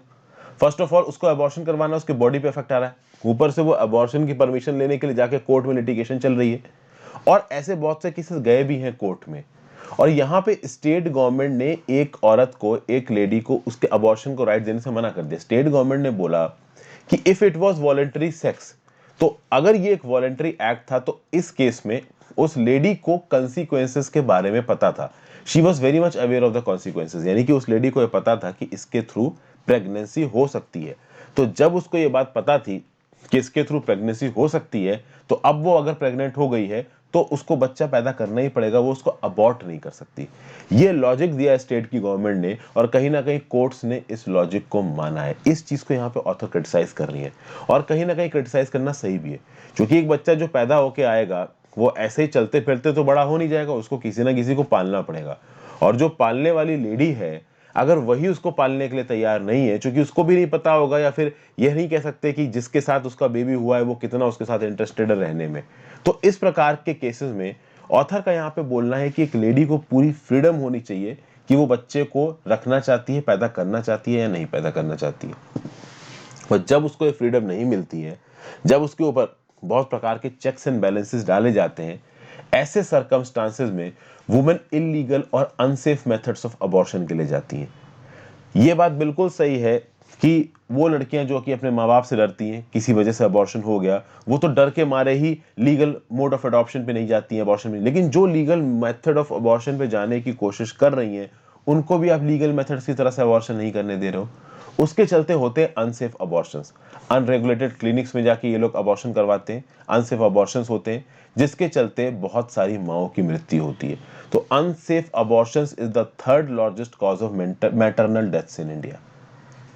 फर्स्ट ऑफ ऑल उसको अबॉर्शन करवाना उसके बॉडी पे अफेक्ट आ रहा है, ऊपर से वो अबॉर्शन की परमिशन लेने के लिए जाके कोर्ट में लिटिगेशन चल रही है, और ऐसे बहुत से केसेस गए भी हैं कोर्ट में। और यहाँ पे स्टेट गवर्नमेंट ने एक औरत को, एक लेडी को उसके अबॉर्शन को राइट देने से मना कर दिया। स्टेट गवर्नमेंट ने बोला कि if it was voluntary sex, तो अगर ये एक वॉलंटरी एक्ट था तो इस केस में उस लेडी को कॉन्सिक्वेंसेस के बारे में पता था। She was very much aware of the consequences, यानी कि उस लेडी को यह पता था कि इसके थ्रू प्रेगनेंसी हो सकती है। तो जब उसको ये बात पता थी कि इसके थ्रू प्रेगनेंसी हो सकती है, तो अब वो अगर प्रेग्नेंट हो गई है तो उसको बच्चा पैदा करना ही पड़ेगा, वो उसको अबॉर्ट नहीं कर सकती। ये लॉजिक दिया स्टेट की गवर्नमेंट ने, और कहीं ना कहीं कोर्ट्स ने इस लॉजिक को माना है। इस चीज को यहाँ पे ऑथर क्रिटिसाइज कर रही है, और कहीं ना कहीं क्रिटिसाइज करना सही भी है, क्योंकि एक बच्चा जो पैदा होके आएगा वो ऐसे ही चलते फिरते तो बड़ा हो नहीं जाएगा, उसको किसी ना किसी को पालना पड़ेगा। और जो पालने वाली लेडी है, अगर वही उसको पालने के लिए तैयार नहीं है, क्योंकि उसको भी नहीं पता होगा, या फिर यह नहीं कह सकते कि जिसके साथ उसका बेबी हुआ है वो कितना उसके साथ इंटरेस्टेड है रहने में, तो इस प्रकार के केसेस में ऑथर का यहाँ पे बोलना है कि एक लेडी को पूरी फ्रीडम होनी चाहिए कि वो बच्चे को रखना चाहती है, पैदा करना चाहती है या नहीं पैदा करना चाहती है। और जब उसको ये फ्रीडम नहीं मिलती है, जब उसके ऊपर बहुत प्रकार के चेक्स एंड बैलेंसेस डाले जाते हैं, ऐसे सर्कमस्टांसेस में वुमेन इलीगल और अनसेफ मेथड्स ऑफ अबॉर्शन के लिए जाती हैं। ये बात बिल्कुल सही है कि वो लड़कियां जो कि अपने माँ बाप से डरती हैं, किसी वजह से अबॉर्शन हो गया, वो तो डर के मारे ही लीगल मोड ऑफ अडॉप्शन पे नहीं जाती हैं अबॉर्शन में, लेकिन जो लीगल मेथड ऑफ अबॉर्शन पे जाने की कोशिश कर रही हैं उनको भी आप लीगल मेथड्स की तरह से अबॉर्शन नहीं करने दे रहे हो। उसके चलते होते हैं अनसेफ अबॉर्शंस। अनरेगुलेटेड क्लिनिक्स में जाके ये लोग अबॉर्शन करवाते हैं, अनसेफ अबॉर्शंस होते हैं, जिसके चलते बहुत सारी माओं की मृत्यु होती है। तो unsafe abortions is the third largest cause of maternal deaths in India.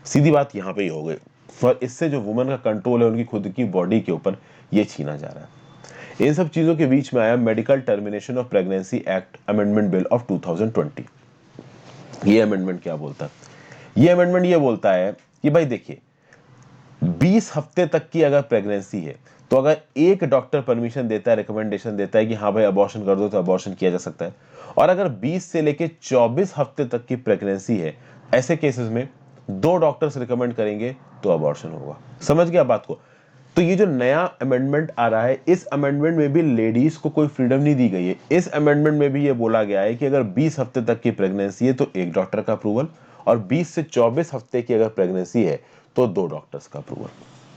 सीधी बात यहाँ पे ही हो गई। और इससे जो वुमेन का कंट्रोल है उनकी खुद की बॉडी के ऊपर, ये छीना जा रहा है। इन सब चीजों के बीच में आया medical termination of pregnancy act amendment bill of 2020। ये अमेंडमेंट क्या बोलता है? ये अमेंडमेंट ये बोलता है कि भाई देखिए, 20 हफ्ते तक की अगर प्रेगनेंसी है तो अगर एक डॉक्टर परमिशन देता है, रिकमेंडेशन देता है कि हाँ भाई अबॉर्शन कर दो, तो अबॉर्शन किया जा सकता है। और अगर 20 से लेके 24 हफ्ते तक की प्रेगनेंसी है, ऐसे केसेस में 2 डॉक्टर्स रिकमेंड करेंगे तो अबॉर्शन होगा। समझ गया बात को? तो ये जो नया अमेंडमेंट आ रहा है, इस अमेंडमेंट में भी लेडीज को कोई फ्रीडम नहीं दी गई है। इस अमेंडमेंट में भी ये बोला गया है कि अगर 20 हफ्ते तक की प्रेगनेंसी है तो एक डॉक्टर का अप्रूवल, और 20 से 24 हफ्ते की अगर प्रेगनेंसी है तो 2 डॉक्टर्स का अप्रूवल।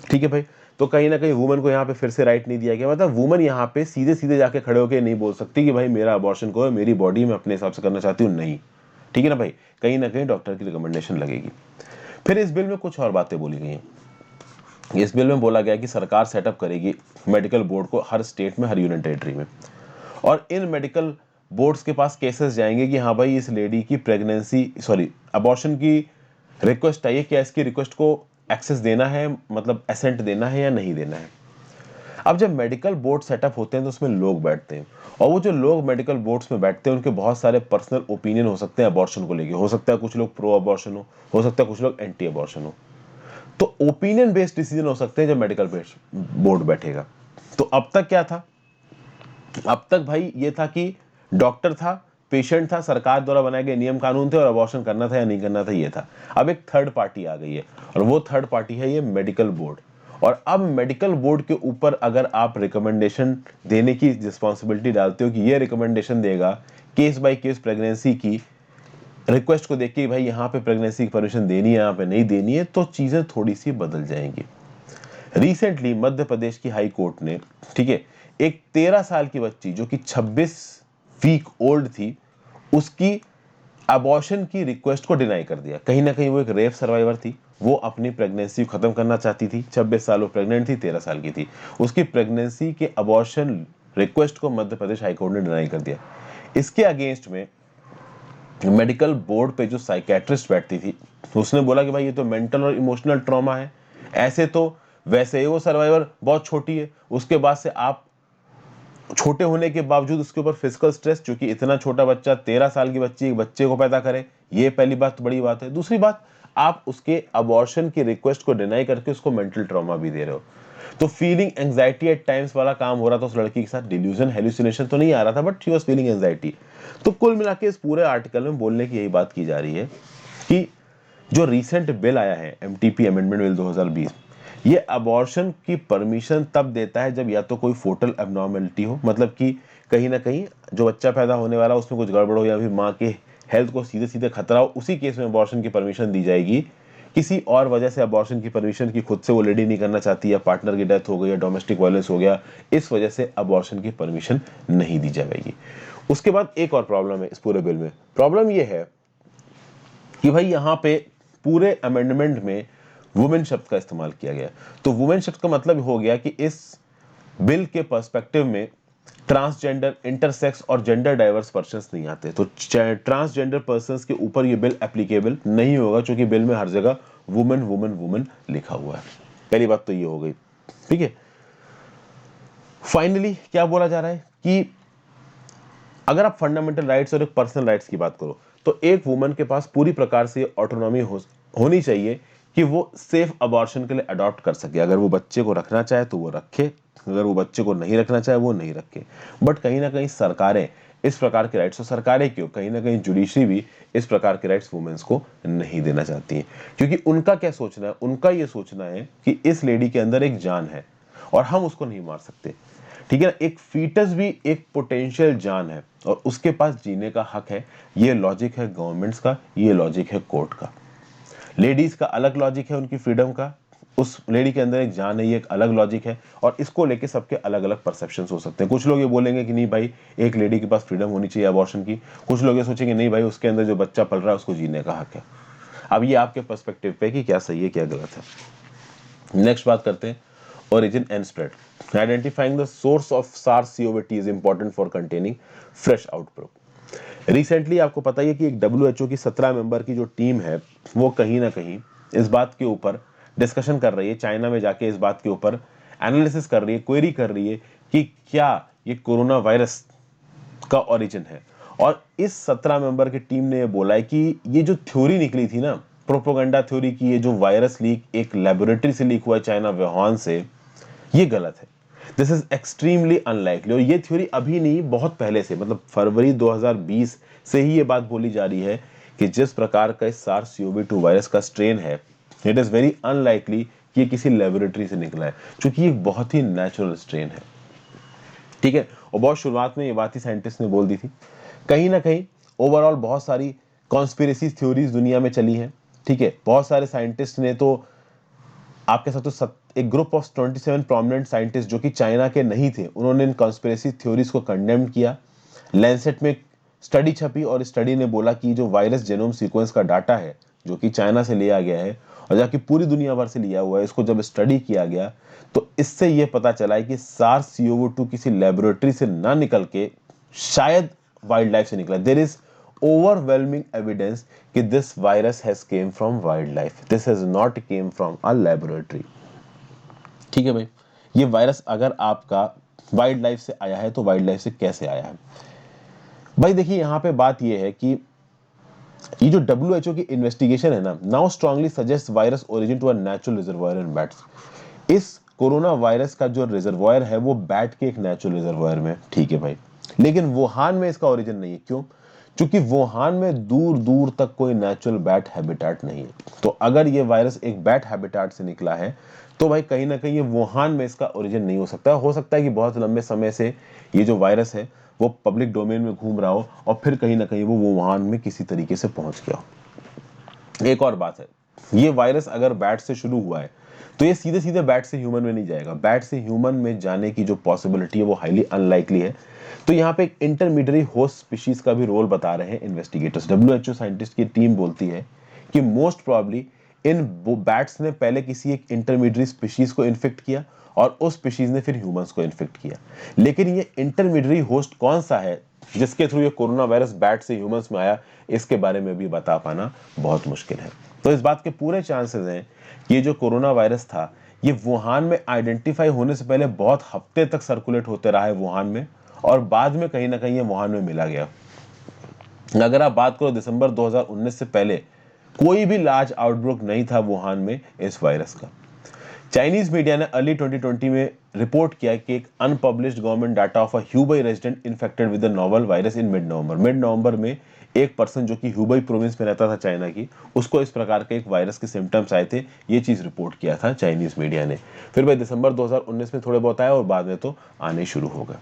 ठीक है भाई? तो कहीं ना कहीं वुमन को यहाँ पे फिर से राइट नहीं दिया गया। मतलब वुमन यहाँ पे सीधे सीधे जाके खड़े होकर नहीं बोल सकती कि भाई मेरा अबॉर्शन को मेरी बॉडी में अपने हिसाब से करना चाहती हूँ, नहीं। ठीक है ना भाई? कहीं ना कहीं डॉक्टर की रिकमेंडेशन लगेगी। फिर इस बिल में कुछ और बातें बोली गई हैं। इस बिल में बोला गया कि सरकार सेटअप करेगी मेडिकल बोर्ड को हर स्टेट में, हर यूनियन टेरिटरी में, और इन मेडिकल बोर्ड्स के पास केसेस जाएंगे कि हाँ भाई इस लेडी की अबॉर्शन की रिक्वेस्ट आई है, क्या इसकी रिक्वेस्ट को एक्सेस देना है, मतलब एसेंट देना है या नहीं देना है। अब जब मेडिकल बोर्ड सेटअप होते हैं तो उसमें लोग बैठते हैं, और वो जो लोग मेडिकल बोर्ड्स में बैठते हैं उनके बहुत सारे पर्सनल ओपिनियन हो सकते हैं अबॉर्शन को लेके। हो सकता है कुछ लोग प्रो अबॉर्शन हो सकता है कुछ लोग एंटी अबॉर्शन हो। तो ओपिनियन बेस्ड डिसीजन हो सकते हैं जब मेडिकल बोर्ड बैठेगा। तो अब तक क्या था? अब तक भाई ये था कि डॉक्टर था, पेशेंट था, सरकार द्वारा बनाए गए नियम कानून थे, और अबॉर्शन करना था या नहीं करना था ये था। अब एक थर्ड पार्टी आ गई है, और वो थर्ड पार्टी है ये मेडिकल बोर्ड। और अब मेडिकल बोर्ड के ऊपर अगर आप रिकमेंडेशन देने की रिस्पॉन्सिबिलिटी डालते हो कि ये रिकमेंडेशन देगा केस बाय केस प्रेगनेंसी की रिक्वेस्ट को देख के भाई यहाँ पे प्रेगनेंसी की परमिशन देनी है, यहाँ पे नहीं देनी है, तो चीजें थोड़ी सी बदल जाएंगी। रिसेंटली मध्य प्रदेश की हाई कोर्ट ने, ठीक है, एक 13 साल की बच्ची जो कि 26 वीक ओल्ड थी, उसकी अबॉर्शन की रिक्वेस्ट को डिनाई कर दिया। कहीं ना कहीं वो एक रेप सर्वाइवर थी, वो अपनी प्रेगनेंसी को खत्म करना चाहती थी। 26 साल वो प्रेग्नेंट थी, 13 साल की थी। उसकी प्रेगनेंसी के अबॉर्शन रिक्वेस्ट को मध्य प्रदेश हाईकोर्ट ने डिनाई कर दिया। इसके अगेंस्ट में मेडिकल बोर्ड पे जो साइकेट्रिस्ट बैठती थी, उसने बोला कि भाई ये तो मेंटल और इमोशनल ट्रॉमा है। ऐसे तो वैसे ही वो सर्वाइवर बहुत छोटी है, उसके बाद से आप छोटे होने के बावजूद उसके ऊपर फिजिकल स्ट्रेस, क्योंकि इतना छोटा बच्चा, 13 साल की बच्ची एक बच्चे को पैदा करे, ये पहली बात, बड़ी बात है। दूसरी बात, आप उसके अबॉर्शन की रिक्वेस्ट को डिनाई करके उसको मेंटल ट्रॉमा भी दे रहे हो। तो फीलिंग एंजाइटी एट टाइम्स वाला काम हो रहा था उस लड़की के साथ। डिल्यूजन, हेलुसिनेशन तो नहीं आ रहा था, but she was feeling anxiety. तो कुल मिला के इस पूरे आर्टिकल में बोलने की यही बात की जा रही है कि जो रिसेंट बिल आया है, एमटीपी अमेंडमेंट बिल 2020, ये अबॉर्शन की परमिशन तब देता है जब या तो कोई फोटल एबनॉर्मेलिटी हो, मतलब कि कहीं ना कहीं जो बच्चा पैदा होने वाला उसमें कुछ गड़बड़ हो, या फिर माँ के हेल्थ को सीधे सीधे खतरा हो, उसी केस में अबॉर्शन की परमिशन दी जाएगी। किसी और वजह से अबॉर्शन की परमिशन की खुद से वो लेडी नहीं करना चाहती, या पार्टनर की डेथ हो गई, या डोमेस्टिक वायलेंस हो गया, इस वजह से अबॉर्शन की परमिशन नहीं दी जाएगी। उसके बाद एक और प्रॉब्लम है इस पूरे बिल में। प्रॉब्लम ये है कि भाई यहाँ पे पूरे अमेंडमेंट में वुमेन शब्द का इस्तेमाल किया गया। तो वुमेन शब्द का मतलब हो गया कि इस बिल के पर्सपेक्टिव में ट्रांसजेंडर, इंटरसेक्स और जेंडर डाइवर्स पर्सन्स नहीं आते। तो ट्रांसजेंडर पर्सन्स के ऊपर ये बिल एप्लीकेबल नहीं होगा, क्योंकि बिल में हर जगह वुमेन वुमेन वुमेन लिखा हुआ है। पहली बात तो ये हो गई। ठीक है, फाइनली क्या बोला जा रहा है कि अगर आप फंडामेंटल राइट्स और एक पर्सनल राइट्स की बात करो, तो एक वुमन के पास पूरी प्रकार से ऑटोनॉमी होनी चाहिए कि वो सेफ अबॉर्शन के लिए अडॉप्ट कर सके। अगर वो बच्चे को रखना चाहे तो वो रखे, अगर वो बच्चे को नहीं रखना चाहे वो नहीं रखे। बट कहीं ना कहीं सरकारें इस प्रकार के राइट्स, और सरकारें क्यों, कहीं ना कहीं जुडिशरी भी इस प्रकार के राइट्स वुमेन्स को नहीं देना चाहती हैं। क्योंकि उनका क्या सोचना है, उनका ये सोचना है कि इस लेडी के अंदर एक जान है और हम उसको नहीं मार सकते। ठीक है ना, एक फीटस भी एक पोटेंशियल जान है और उसके पास जीने का हक है। ये लॉजिक है गवर्नमेंट्स का, ये लॉजिक है कोर्ट का। लेडीज का अलग लॉजिक है उनकी फ्रीडम का, उस लेडी के अंदर एक जान है, ये एक अलग लॉजिक है, और इसको लेके सबके अलग अलग परसेप्शंस हो सकते हैं। कुछ लोग ये बोलेंगे कि नहीं भाई, एक लेडी के पास फ्रीडम होनी चाहिए अबॉर्शन की, कुछ लोग ये सोचेंगे नहीं भाई, उसके अंदर जो बच्चा पल रहा है उसको जीने का हक है। अब ये आपके पर्सपेक्टिव पे कि क्या सही है क्या गलत है। नेक्स्ट बात करते हैं origin and spread. Identifying the source of SARS-CoV-2 is important for containing fresh outbreak. Recently आपको पता ही है कि एक WHO की 17 मेंबर की जो टीम है वो कहीं ना कहीं इस बात के ऊपर डिस्कशन कर रही है, चाइना में जाके इस बात के ऊपर एनालिसिस कर रही है, क्वेरी कर रही है कि क्या ये कोरोना वायरस का ओरिजिन है। और इस 17 मेंबर की टीम ने ये बोला है कि ये जो थ्योरी निकली थी ना, प्रोपोगंडा थ्योरी की, ये जो वायरस लीक एक लेबोरेटरी से लीक हुआ चाइना वुहान से, ये गलत है। This is extremely unlikely. और ये थ्योरी अभी नहीं, बहुत पहले से, मतलब फरवरी 2020 से ही ये बात बोली जा रही है कि जिस प्रकार का इस SARS-CoV-2 वायरस का स्ट्रेन है, इट इज वेरी अनलाइकली कि ये किसी लेबोरेटरी से निकला है, क्योंकि ये बहुत ही नेचुरल स्ट्रेन है। ठीक है, और बहुत शुरुआत में ये बात ही साइंटिस्ट ने बोल दी थी। कहीं ना कहीं ओवरऑल बहुत सारी कॉन्स्पिरेसी थ्योरीज दुनिया में चली है। ठीक है, बहुत सारे साइंटिस्ट ने तो आपके साथ तो एक ग्रुप ऑफ 27 प्रोमिनेंट साइंटिस्ट जो कि चाइना के नहीं थे, उन्होंने इन कॉन्स्पिरेसी थ्योरीज को कंडेम किया। लैंसेट में स्टडी छपी और स्टडी ने बोला कि जो वायरस जेनोम सीक्वेंस का डाटा है जो कि चाइना से लिया गया है और जाके पूरी दुनिया भर से लिया हुआ है, इसको जब स्टडी किया गया तो इससे यह पता चला है कि SARS-CoV-2 किसी लेबोरेटरी से ना निकल के शायद वाइल्ड लाइफ से निकला। देयर इज overwhelming evidence कि this virus has came from wildlife. This has not came from a laboratory. ठीक है भाई, ये वायरस अगर आपका वाइल्ड लाइफ से आया है तो वाइल्ड लाइफ से कैसे आया है? भाई देखिए, यहाँ पे बात ये है कि ये जो WHO की इन्वेस्टिगेशन है ना, now strongly suggest virus origin to a natural reservoir in bats. इस कोरोना वायरस का जो रिजर्वायर है वो बैट के एक नेचुरल रिजर्वायर में। ठीक है भाई, लेकिन वुहान में इसका ओरिजिन नहीं है। क्यों? क्योंकि वुहान में दूर दूर तक कोई नेचुरल बैट हैबिटेट नहीं है। तो अगर ये वायरस एक बैट हैबिटेट से निकला है तो भाई कहीं ना कहीं ये वुहान में इसका ओरिजिन नहीं हो सकता। हो सकता है कि बहुत लंबे समय से ये जो वायरस है वो पब्लिक डोमेन में घूम रहा हो और फिर कहीं ना कहीं वो वुहान में किसी तरीके से पहुंच गया हो। एक और बात है, ये वायरस अगर बैट से शुरू हुआ है तो ये सीधे सीधे बैट से ह्यूमन में नहीं जाएगा। बैट से ह्यूमन में जाने की जो पॉसिबिलिटी है वो हाईली अनलाइकली है। तो यहाँ पे एक इंटरमीडियरी होस्ट स्पीशीज का भी रोल बता रहे हैं इन्वेस्टिगेटर्स। WHO साइंटिस्ट की टीम बोलती है कि मोस्ट प्रोबेबली इन बैट्स ने पहले किसी एक इंटरमीडियरी स्पीशीज को इन्फेक्ट किया और उस स्पीशीज ने फिर ह्यूमंस को इन्फेक्ट किया। लेकिन ये इंटरमीडियरी होस्ट कौन सा है जिसके थ्रू ये कोरोना वायरस बैट से ह्यूमंस में आया, इसके बारे में भी बता पाना बहुत मुश्किल है। तो इस बात के पूरे चांसेस हैं कि ये जो कोरोना वायरस था ये वुहान में आइडेंटिफाई होने से पहले बहुत हफ्ते तक सर्कुलेट होते रहा है वुहान में, और बाद में कहीं ना कहीं ये वुहान में मिला गया। अगर आप बात करो दिसंबर 2019 से पहले कोई भी लार्ज आउटब्रेक नहीं था वुहान में इस वायरस का। चाइनीज मीडिया ने अर्ली 2020 में रिपोर्ट किया कि एक unpublished government data of a Hubei resident infected with the novel virus in mid November में एक पर्सन जो कि ह्यूबई प्रोविंस में रहता था चाइना की, उसको इस प्रकार के एक वायरस के सिम्टम्स आए थे। ये चीज रिपोर्ट किया था चाइनीज मीडिया ने। फिर भाई दिसंबर 2019 में थोड़े बहुत आया और बाद में तो आने शुरू हो गए।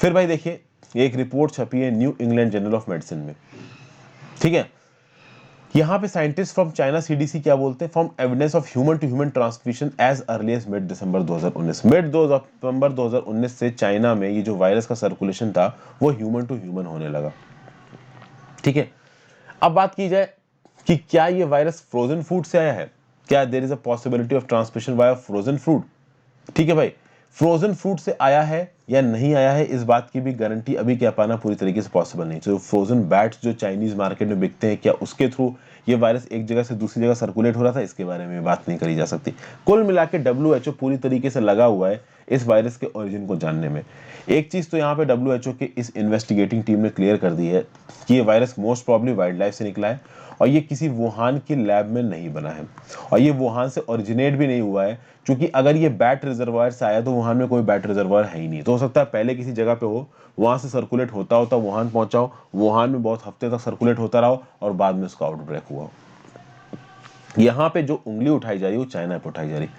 फिर भाई देखिए, एक रिपोर्ट छपी है new England journal of medicine में। ठीक है, यहां पे साइंटिस्ट फ्रॉम चाइना CDC क्या बोलते हैं, from evidence of human to human transmission as early as mid December 2019। Mid 2 दिसंबर 2019 से चाइना में ये जो वायरस का सर्कुलेशन था वो ह्यूमन टू ह्यूमन होने लगा। ठीक है, अब बात की जाए कि क्या ये वायरस फ्रोजन फूड से आया है, क्या there is a possibility of transmission via frozen food. ठीक है भाई, फ्रोजन फूड से आया है या नहीं आया है इस बात की भी गारंटी अभी कह पाना पूरी तरीके से पॉसिबल नहीं। तो फ्रोजन बैट्स जो चाइनीज मार्केट में बिकते हैं, क्या उसके थ्रू ये वायरस एक जगह से दूसरी जगह सर्कुलेट हो रहा था, इसके बारे में बात नहीं करी जा सकती। कुल मिला के WHO पूरी तरीके से लगा हुआ है इस वायरस के ओरिजिन को जानने में। एक चीज तो यहाँ पे WHO के इस इन्वेस्टिगेटिंग टीम ने क्लियर कर दी है कि ये virus most probably wild life से निकला है और ये किसी वुहान की लैब में नहीं बना है और ये वुहान से ओरिजिनेट भी नहीं हुआ है, क्योंकि अगर ये बैट रिजर्वायर से आया तो वुहान में कोई बैट रिजर्वायर है ही नहीं। तो हो सकता है पहले किसी जगह पे हो, वहां से सर्कुलेट होता होता वुहान पहुंचा हो, वुहान में बहुत हफ्ते तक सर्कुलेट होता रहा हो और बाद में उसका आउटब्रेक हुआ हो। यहाँ पे जो उंगली उठाई जा रही है वो चाइना पे उठाई जा रही है।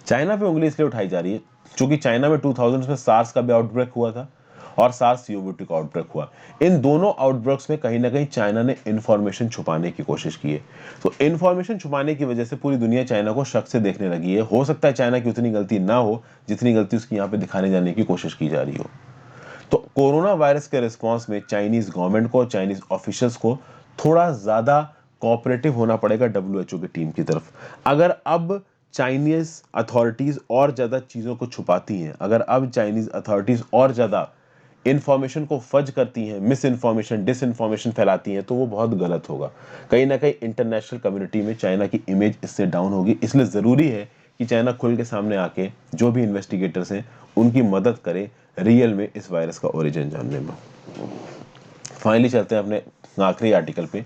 चाइना पे उंगली इसलिए उठाई जा रही है क्योंकि चाइना में 2000 में सार्स का भी आउटब्रेक हुआ था और सार्स सीओवी का आउटब्रेक हुआ। इन दोनों आउटब्रेक्स में कहीं ना कहीं चाइना ने इंफॉर्मेशन छुपाने की कोशिश की है। तो इंफॉर्मेशन छुपाने की वजह से पूरी दुनिया चाइना को शक से देखने लगी है। हो सकता है चाइना की उतनी गलती ना हो जितनी गलती उसकी यहाँ पे दिखाने जाने की कोशिश की जा रही हो। तो कोरोना वायरस के रिस्पॉन्स में चाइनीज गवर्नमेंट को, चाइनीज ऑफिशियल्स को थोड़ा ज्यादा कोऑपरेटिव होना पड़ेगा WHO की टीम की तरफ। अगर अब चाइनीज अथॉरिटीज और ज्यादा चीजों को छुपाती हैं, अगर अब चाइनीज अथॉरिटीज और ज्यादा इंफॉर्मेशन को फज करती हैं, मिस इन्फॉर्मेशन, डिस इन्फॉर्मेशन फैलाती हैं, तो वो बहुत गलत होगा। कहीं ना कहीं इंटरनेशनल कम्युनिटी में चाइना की इमेज इससे डाउन होगी। इसलिए जरूरी है कि चाइना खुल के सामने आके जो भी इन्वेस्टिगेटर्स हैं उनकी मदद करे रियल में इस वायरस का ओरिजिन जानने में। फाइनली चलते हैं अपने आखिरी आर्टिकल पे।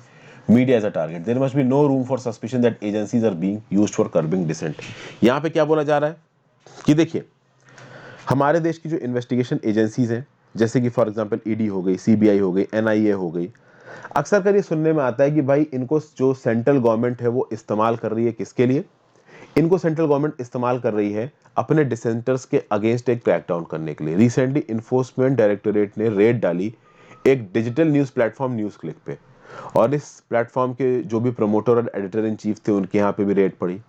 Media as a target, there must be no room for suspicion that agencies are being used for curbing dissent. यहाँ पे क्या बोला जा रहा है कि देखिए, हमारे देश की जो इन्वेस्टिगेशन एजेंसीज हैं, जैसे कि फॉर एग्जांपल ईडी हो गई, सीबीआई हो गई, एनआईए हो गई, अक्सर कर ये सुनने में आता है कि भाई इनको जो सेंट्रल गवर्नमेंट है वो इस्तेमाल कर रही है किसके लिए? इनको सेंट्रल गवर्नमेंट इस्तेमाल कर रही है अपने डिसेंटर्स के अगेंस्ट एक क्रैकडाउन करने के लिए। रिसेंटली इन्फोर्समेंट डायरेक्टोरेट ने रेड डाली एक digital news platform news click पे, और इस प्लेटफॉर्म के जो भी प्रमोटर और एडिटर इन चीफ थे उनके यहाँ पे भी रेड पड़ी।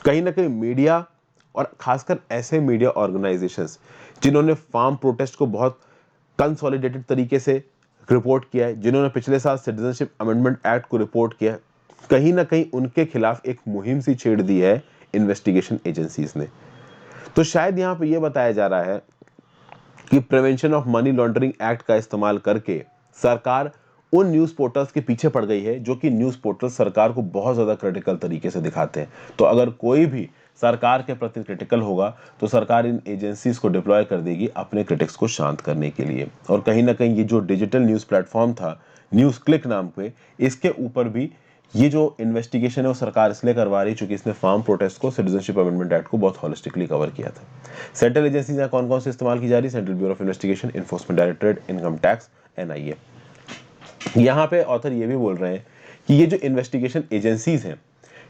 कहीं ना कहीं मीडिया, और खासकर ऐसे मीडिया ऑर्गेनाइजेशंस जिन्होंने फार्म प्रोटेस्ट को बहुत कंसोलिडेटेड तरीके से रिपोर्ट किया है, जिन्होंने पिछले साल सिटीजनशिप अमेंडमेंट एक्ट को रिपोर्ट किया है, कहीं ना कहीं उनके खिलाफ एक मुहिम सी छेड़ दी है इन्वेस्टिगेशन एजेंसीज ने। तो शायद यहाँ पे ये बताया जा रहा है कि prevention of money laundering act का इस्तेमाल करके सरकार उन न्यूज पोर्टल्स के पीछे पड़ गई है जो कि न्यूज पोर्टल सरकार को बहुत ज्यादा क्रिटिकल तरीके से दिखाते हैं। तो अगर कोई भी सरकार के प्रति क्रिटिकल होगा तो सरकार इन एजेंसीज को डिप्लॉय कर देगी अपने क्रिटिक्स को शांत करने के लिए। और कहीं ना कहीं ये जो डिजिटल न्यूज प्लेटफॉर्म था न्यूज क्लिक नाम पे, इसके ऊपर भी ये जो इन्वेस्टिगेशन है वो सरकार इसलिए करवा रही चूंकि इसने फार्म प्रोटेस्ट को, सिटीजनशिप अमेंडमेंट एक्ट को बहुत हॉलिस्टिकली कवर किया था। सेंट्रल एजेंसीज यहाँ कौन कौन से इस्तेमाल की जा रही है? Central bureau of investigation, enforcement directorate, income tax, NIA. यहाँ पे ऑथर ये भी बोल रहे हैं कि ये जो इन्वेस्टिगेशन एजेंसीज हैं,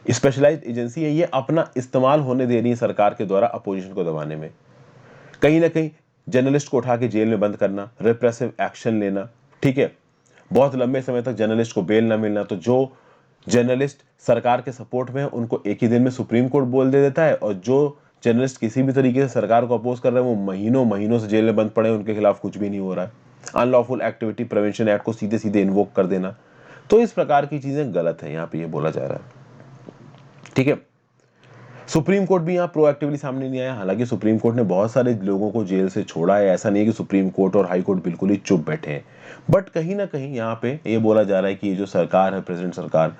स्पेशलाइज्ड एजेंसी है, ये अपना इस्तेमाल होने दे रही है सरकार के द्वारा अपोजिशन को दबाने में। कहीं ना कहीं जर्नलिस्ट को उठा के जेल में बंद करना, रिप्रेसिव एक्शन लेना, ठीक है, बहुत लंबे समय तक जर्नलिस्ट को बेल ना मिलना। तो जो जर्नलिस्ट सरकार के सपोर्ट में है उनको एक ही दिन में सुप्रीम कोर्ट बोल दे देता है, और जो जर्नलिस्ट किसी भी तरीके से सरकार को अपोज कर रहे हैं वो महीनों महीनों से जेल में बंद पड़े, उनके खिलाफ कुछ भी नहीं हो रहा है। अनलॉफुल एक्टिविटी प्रिवेंशन एक्ट को सीधे सीधे इन्वोक कर देना। तो इस प्रकार की चीजें गलत है, यहाँ पे ये बोला जा रहा है, ठीक है। सुप्रीम कोर्ट भी यहाँ प्रोएक्टिवली सामने नहीं आया। हालांकि सुप्रीम कोर्ट ने बहुत सारे लोगों को जेल से छोड़ा है, ऐसा नहीं है कि सुप्रीम कोर्ट और हाई कोर्ट बिल्कुल ही चुप बैठे हैं। बट कहीं ना कहीं यहाँ पे ये बोला जा रहा है कि ये जो सरकार है, प्रेसिडेंट सरकार,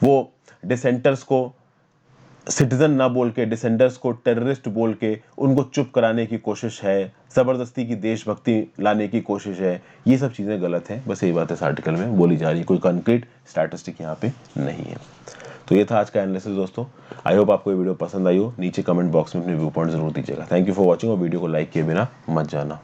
वो डिसेंटर्स को सिटीजन ना बोल के, डिसेंटर्स को टेररिस्ट बोल के उनको चुप कराने की कोशिश है, जबरदस्ती की देशभक्ति लाने की कोशिश है। ये सब चीजें गलत हैं। बस यही बात इस आर्टिकल में बोली जा रही है, कोई कंक्रीट स्टैटिस्टिक यहाँ पे नहीं है। तो ये था आज का एनालिसिस दोस्तों। आई होप आपको ये वीडियो पसंद आई हो। नीचे कमेंट बॉक्स में अपने व्यू पॉइंट जरूर दीजिएगा। थैंक यू फॉर वॉचिंग, और वीडियो को लाइक किए बिना मत जाना।